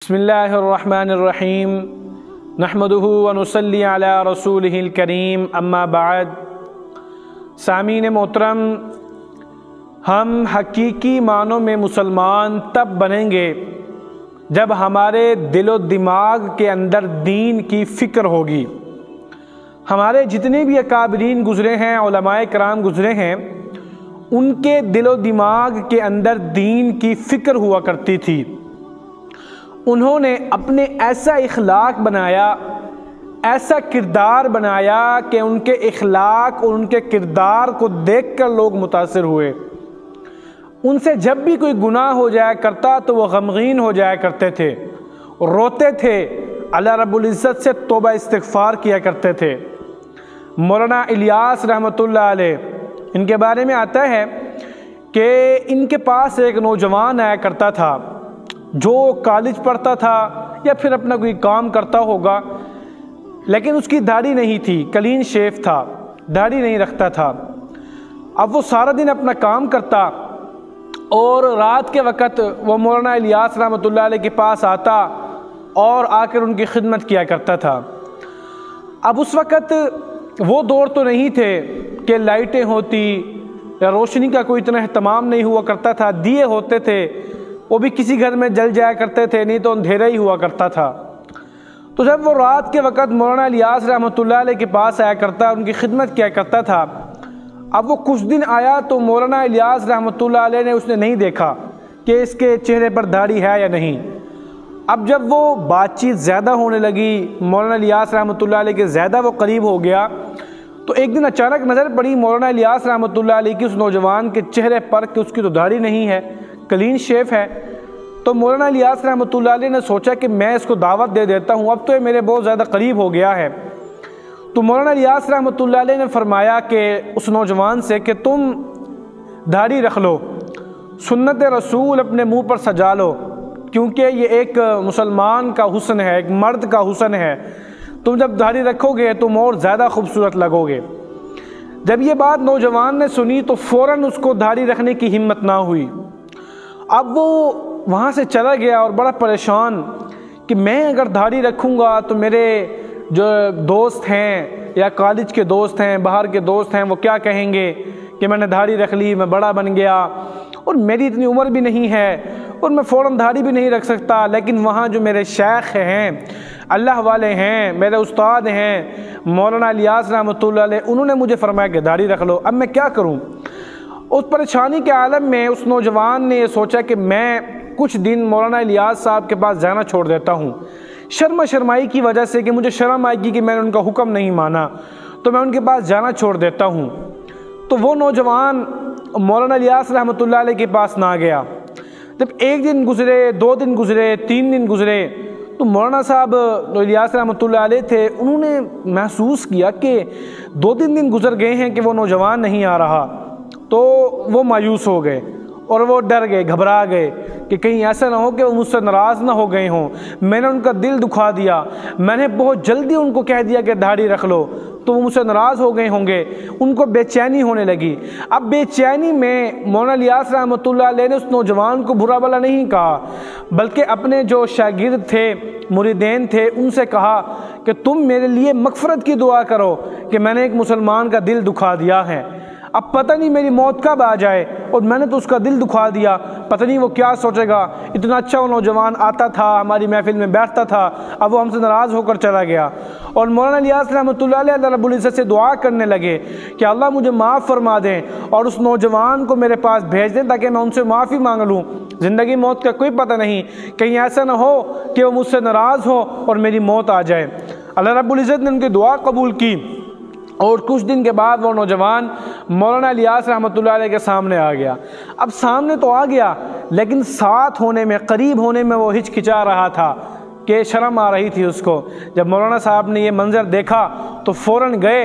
بسم اللہ الرحمن الرحیم نحمدہ ونصلی علی رسولہ الکریم اما بعد۔ سامعین محترم، ہم حقیقی معنوں میں مسلمان تب بنیں گے جب ہمارے دل و دماغ کے اندر دین کی فکر ہوگی۔ ہمارے جتنے بھی اکابرین گزرے ہیں، علماء کرام گزرے ہیں، ان کے دل و دماغ کے اندر دین کی فکر ہوا کرتی تھی۔ انہوں نے اپنے ایسا اخلاق بنایا، ایسا کردار بنایا کہ ان کے اخلاق اور ان کے کردار کو دیکھ کر لوگ متاثر ہوئے۔ ان سے جب بھی کوئی گناہ ہو جایا کرتا تو وہ غمگین ہو جایا کرتے تھے، روتے تھے، اللہ رب العزت سے توبہ استغفار کیا کرتے تھے۔ مولانا الیاس رحمۃ اللہ علیہ، ان کے بارے میں آتا ہے کہ ان کے پاس ایک نوجوان آیا کرتا تھا جو کالج پڑھتا تھا یا پھر اپنا کوئی کام کرتا ہوگا، لیکن اس کی داڑھی نہیں تھی، کلین شیف تھا، داڑھی نہیں رکھتا تھا۔ اب وہ سارا دن اپنا کام کرتا اور رات کے وقت وہ مولانا الیاس رحمۃ اللہ علیہ کے پاس آتا اور آ کر ان کی خدمت کیا کرتا تھا۔ اب اس وقت وہ دور تو نہیں تھے کہ لائٹیں ہوتی یا روشنی کا کوئی اتنا اہتمام نہیں ہوا کرتا تھا، دیے ہوتے تھے، وہ بھی کسی گھر میں جل جایا کرتے تھے، نہیں تو اندھیرا ہی ہوا کرتا تھا۔ تو جب وہ رات کے وقت مولانا الیاس رحمۃ اللہ علیہ کے پاس آیا کرتا، ان کی خدمت کیا کرتا تھا۔ اب وہ کچھ دن آیا تو مولانا الیاس رحمۃ اللہ علیہ نے اس نے نہیں دیکھا کہ اس کے چہرے پر داڑھی ہے یا نہیں۔ اب جب وہ بات چیت زیادہ ہونے لگی، مولانا الیاس رحمۃ اللہ علیہ کے زیادہ وہ قریب ہو گیا، تو ایک دن اچانک نظر پڑی مولانا الیاس رحمۃ اللہ علیہ کی اس نوجوان کے چہرے پر کہ اس کی تو داڑھی نہیں ہے، کلین شیف ہے۔ تو مولانا الیاس رحمۃ اللہ علیہ نے سوچا کہ میں اس کو دعوت دے دیتا ہوں، اب تو یہ میرے بہت زیادہ قریب ہو گیا ہے۔ تو مولانا الیاس رحمۃ اللہ علیہ نے فرمایا کہ اس نوجوان سے کہ تم داڑھی رکھ لو، سنت رسول اپنے منہ پر سجا لو، کیونکہ یہ ایک مسلمان کا حسن ہے، ایک مرد کا حسن ہے۔ تم جب داڑھی رکھو گے تم اور زیادہ خوبصورت لگو گے۔ جب یہ بات نوجوان نے سنی تو فوراً اس کو داڑھی رکھنے کی ہمت نہ ہوئی۔ اب وہ وہاں سے چلا گیا اور بڑا پریشان کہ میں اگر داڑھی رکھوں گا تو میرے جو دوست ہیں یا کالج کے دوست ہیں، باہر کے دوست ہیں، وہ کیا کہیں گے کہ میں نے داڑھی رکھ لی، میں بڑا بن گیا، اور میری اتنی عمر بھی نہیں ہے اور میں فوراً داڑھی بھی نہیں رکھ سکتا۔ لیکن وہاں جو میرے شیخ ہیں، اللہ والے ہیں، میرے استاد ہیں مولانا الیاس رحمۃ اللہ علیہ، انہوں نے مجھے فرمایا کہ داڑھی رکھ لو، اب میں کیا کروں؟ اس پریشانی کے عالم میں اس نوجوان نے یہ سوچا کہ میں کچھ دن مولانا الیاس صاحب کے پاس جانا چھوڑ دیتا ہوں۔ شرمائی کی وجہ سے کہ مجھے شرم آئے گی کہ میں نے ان کا حکم نہیں مانا، تو میں ان کے پاس جانا چھوڑ دیتا ہوں۔ تو وہ نوجوان مولانا الیاس رحمۃ اللہ علیہ کے پاس نہ گیا۔ جب ایک دن گزرے، 2 دن گزرے، 3 دن گزرے، تو مولانا صاحب الیاس رحمۃ اللہ علیہ تھے، انہوں نے محسوس کیا کہ 2-3 دن گزر گئے ہیں کہ وہ نوجوان نہیں آ رہا۔ تو وہ مایوس ہو گئے اور وہ ڈر گئے، گھبرا گئے کہ کہیں ایسا نہ ہو کہ وہ مجھ سے ناراض نہ ہو گئے ہوں، میں نے ان کا دل دکھا دیا، میں نے بہت جلدی ان کو کہہ دیا کہ داڑھی رکھ لو تو وہ مجھ سے ناراض ہو گئے ہوں گے۔ ان کو بے چینی ہونے لگی۔ اب بے چینی میں مولانا الیاس رحمۃ اللہ علیہ نے اس نوجوان کو برا بھلا نہیں کہا، بلکہ اپنے جو شاگرد تھے، مریدین تھے، ان سے کہا کہ تم میرے لیے مغفرت کی دعا کرو کہ میں نے ایک مسلمان کا دل دکھا دیا ہے، اب پتہ نہیں میری موت کب آ جائے، اور میں نے تو اس کا دل دکھا دیا، پتہ نہیں وہ کیا سوچے گا، اتنا اچھا وہ نوجوان آتا تھا، ہماری محفل میں بیٹھتا تھا، اب وہ ہم سے ناراض ہو کر چلا گیا۔ اور مولانا الیاس رحمۃ اللہ علیہ اللہ رب العزت سے دعا کرنے لگے کہ اللہ مجھے معاف فرما دیں اور اس نوجوان کو میرے پاس بھیج دیں تاکہ میں ان سے معافی مانگ لوں۔ زندگی موت کا کوئی پتہ نہیں، کہیں ایسا نہ ہو کہ وہ مجھ سے ناراض ہو اور میری موت آ جائے۔ اللہ رب العزت نے ان کی دعا قبول کی، اور کچھ دن کے بعد وہ نوجوان مولانا الیاس رحمۃ اللہ علیہ کے سامنے آ گیا۔ اب سامنے تو آ گیا، لیکن ساتھ ہونے میں، قریب ہونے میں وہ ہچکچا رہا تھا کہ شرم آ رہی تھی اس کو۔ جب مولانا صاحب نے یہ منظر دیکھا تو فوراً گئے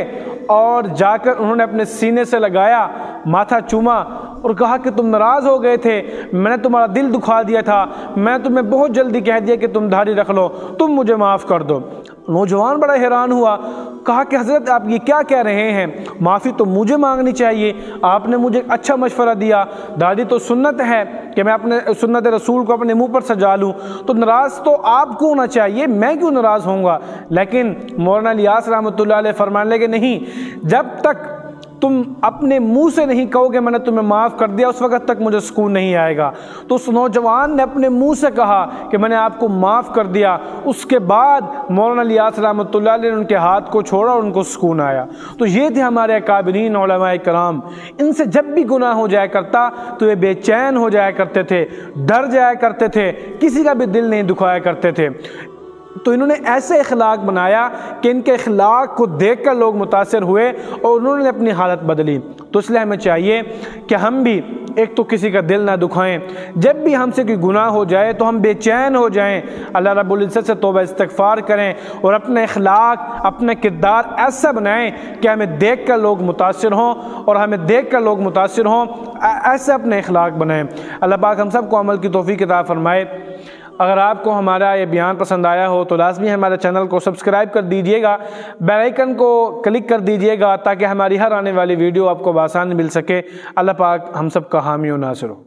اور جا کر انہوں نے اپنے سینے سے لگایا، ماتھا چوما اور کہا کہ تم ناراض ہو گئے تھے، میں نے تمہارا دل دکھا دیا تھا، میں تمہیں بہت جلدی کہہ دیا کہ تم داڑھی رکھ لو، تم مجھے معاف کر دو۔ نوجوان بڑا حیران ہوا، کہا کہ حضرت آپ یہ کیا کہہ رہے ہیں، معافی تو مجھے مانگنی چاہیے، آپ نے مجھے اچھا مشورہ دیا، دادی تو سنت ہے کہ میں اپنے سنت رسول کو اپنے منہ پر سجا لوں، تو ناراض تو آپ کو ہونا چاہیے، میں کیوں ناراض ہوں گا؟ لیکن مولانا الیاس رحمۃ اللہ علیہ فرمانے لگے نہیں، جب تک تم اپنے منہ سے نہیں کہو کہ میں نے تمہیں معاف کر دیا، اس وقت تک مجھے سکون نہیں آئے گا۔ تو اس نوجوان نے اپنے منہ سے کہا کہ میں نے آپ کو معاف کر دیا، اس کے بعد مولانا الیاس رحمۃ اللہ علیہ نے ان کے ہاتھ کو چھوڑا اور ان کو سکون آیا۔ تو یہ تھے ہمارے اکابرین علماء کرام، ان سے جب بھی گناہ ہو جایا کرتا تو یہ بے چین ہو جایا کرتے تھے، ڈر جایا کرتے تھے، کسی کا بھی دل نہیں دکھایا کرتے تھے۔ تو انہوں نے ایسے اخلاق بنایا کہ ان کے اخلاق کو دیکھ کر لوگ متاثر ہوئے اور انہوں نے اپنی حالت بدلی۔ تو اس لیے ہمیں چاہیے کہ ہم بھی ایک تو کسی کا دل نہ دکھائیں، جب بھی ہم سے کوئی گناہ ہو جائے تو ہم بے چین ہو جائیں، اللہ رب العزت سے توبہ استغفار کریں اور اپنے اخلاق، اپنے کردار ایسا بنائیں کہ ہمیں دیکھ کر لوگ متاثر ہوں، اور ہمیں دیکھ کر لوگ متاثر ہوں ایسے اپنے اخلاق بنائیں۔ اللہ پاک ہم سب کو عمل کی توفیق عطا فرمائے۔ اگر آپ کو ہمارا یہ بیان پسند آیا ہو تو لازمی ہمارے چینل کو سبسکرائب کر دیجئے گا، بیل آئیکن کو کلک کر دیجئے گا تاکہ ہماری ہر آنے والی ویڈیو آپ کو بآسانی مل سکے۔ اللہ پاک ہم سب کا حامی و ناصر ہو۔